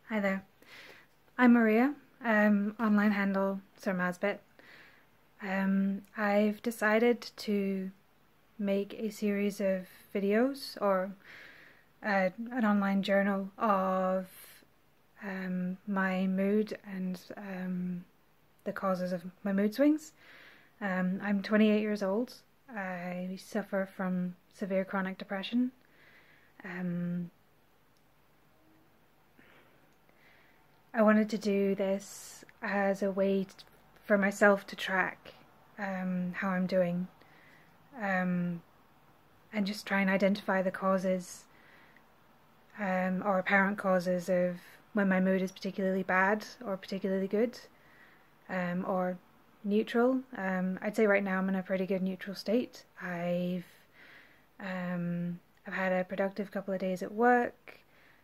Hi there, I'm Maria, online handle Sir Masbit. I've decided to make a series of videos or an online journal of my mood and the causes of my mood swings. I'm 28 years old. I suffer from severe chronic depression. I wanted to do this as a way for myself to track how I'm doing, and just try and identify the causes or apparent causes of when my mood is particularly bad or particularly good, or neutral. I'd say right now I'm in a pretty good neutral state. I've had a productive couple of days at work.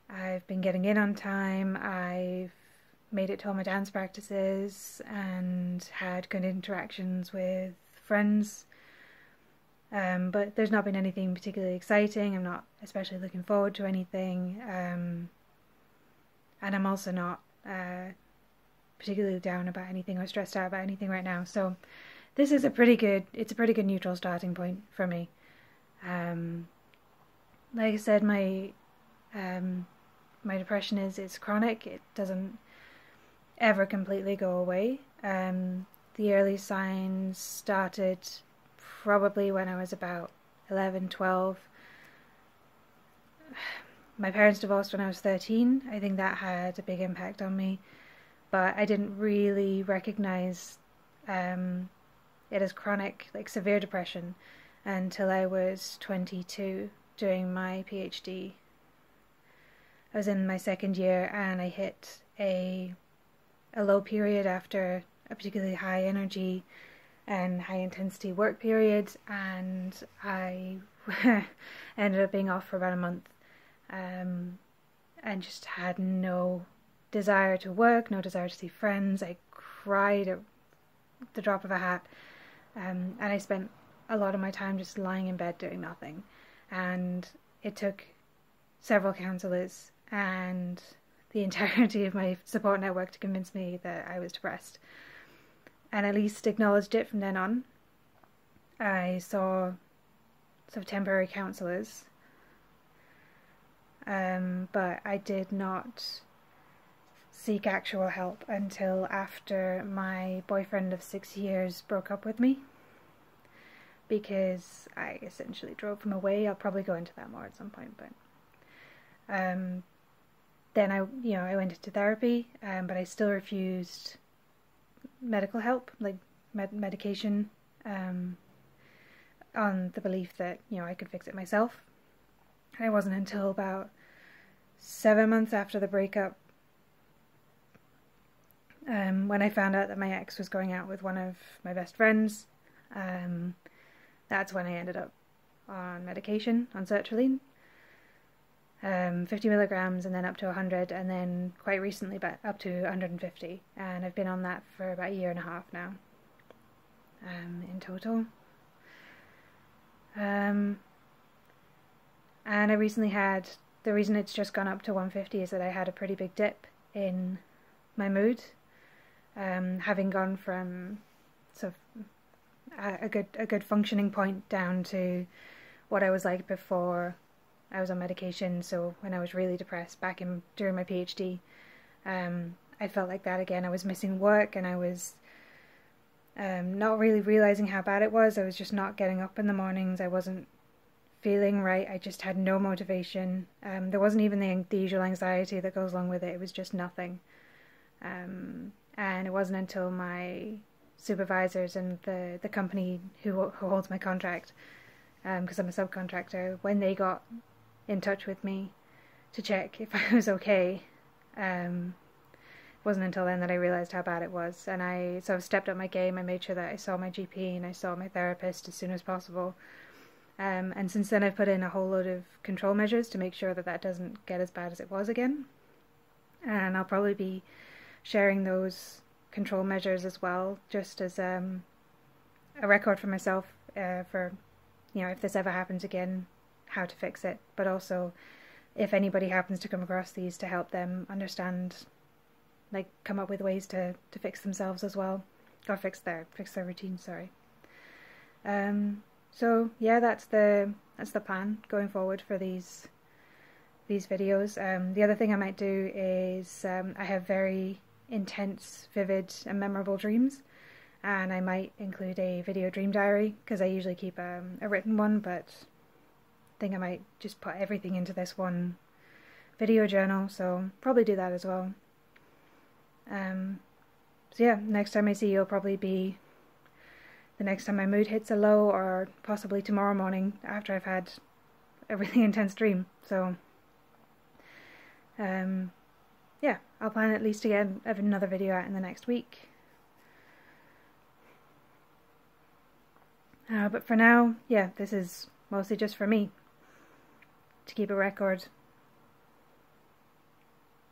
I've been getting in on time. I've made it to all my dance practices and had good interactions with friends. But there's not been anything particularly exciting. I'm not especially looking forward to anything. And I'm also not particularly down about anything or stressed out about anything right now. So this is a pretty good neutral starting point for me. Like I said, my depression it's chronic. It doesn't ever completely go away. The early signs started probably when I was about 11, 12. My parents divorced when I was 13. I think that had a big impact on me, but I didn't really recognize it as chronic, like severe depression, until I was 22 doing my PhD. I was in my second year and I hit a low period after a particularly high energy and high intensity work period, and I ended up being off for about a month, and just had no desire to work, no desire to see friends. I cried at the drop of a hat, and I spent a lot of my time just lying in bed doing nothing, and it took several counsellors and the entirety of my support network to convince me that I was depressed, and at least acknowledged it from then on. I saw some temporary counsellors, but I did not seek actual help until after my boyfriend of 6 years broke up with me, because I essentially drove him away. I'll probably go into that more at some point, but then I went into therapy, but I still refused medical help, like medication, on the belief that I could fix it myself. And it wasn't until about 7 months after the breakup, when I found out that my ex was going out with one of my best friends, that's when I ended up on medication, on sertraline. 50 milligrams and then up to 100, and then quite recently up to 150, and I've been on that for about a year and a half now, in total. And I recently had, the reason it's just gone up to 150 is that I had a pretty big dip in my mood, having gone from sort of a good functioning point down to what I was like before I was on medication. So when I was really depressed during my PhD, I felt like that again. I was missing work, and I was not really realizing how bad it was. I was just not getting up in the mornings. I wasn't feeling right. I just had no motivation. There wasn't even the usual anxiety that goes along with it. It was just nothing. And it wasn't until my supervisors and the company who holds my contract, because I'm a subcontractor, when they got in touch with me to check if I was okay, it wasn't until then that I realised how bad it was, and I sort of stepped up my game. I made sure that I saw my GP and I saw my therapist as soon as possible, and since then I've put in a whole load of control measures to make sure that that doesn't get as bad as it was again, and I'll probably be sharing those control measures as well, just as a record for myself, for if this ever happens again, how to fix it, but also if anybody happens to come across these, to help them understand, like come up with ways to fix themselves as well, or fix their routine, sorry. So yeah, that's the plan going forward for these videos. The other thing I might do is I have very intense, vivid and memorable dreams, and I might include a video dream diary, because I usually keep a written one, but I think I might just put everything into this one video journal, so probably do that as well. So yeah, next time I see you will probably be the next time my mood hits a low, or possibly tomorrow morning after I've had a really intense dream. So yeah, I'll plan at least to get another video out in the next week. But for now, yeah, this is mostly just for me, to keep a record,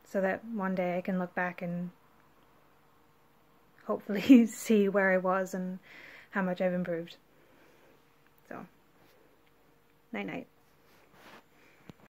so that one day I can look back and hopefully see where I was and how much I've improved. So, night night.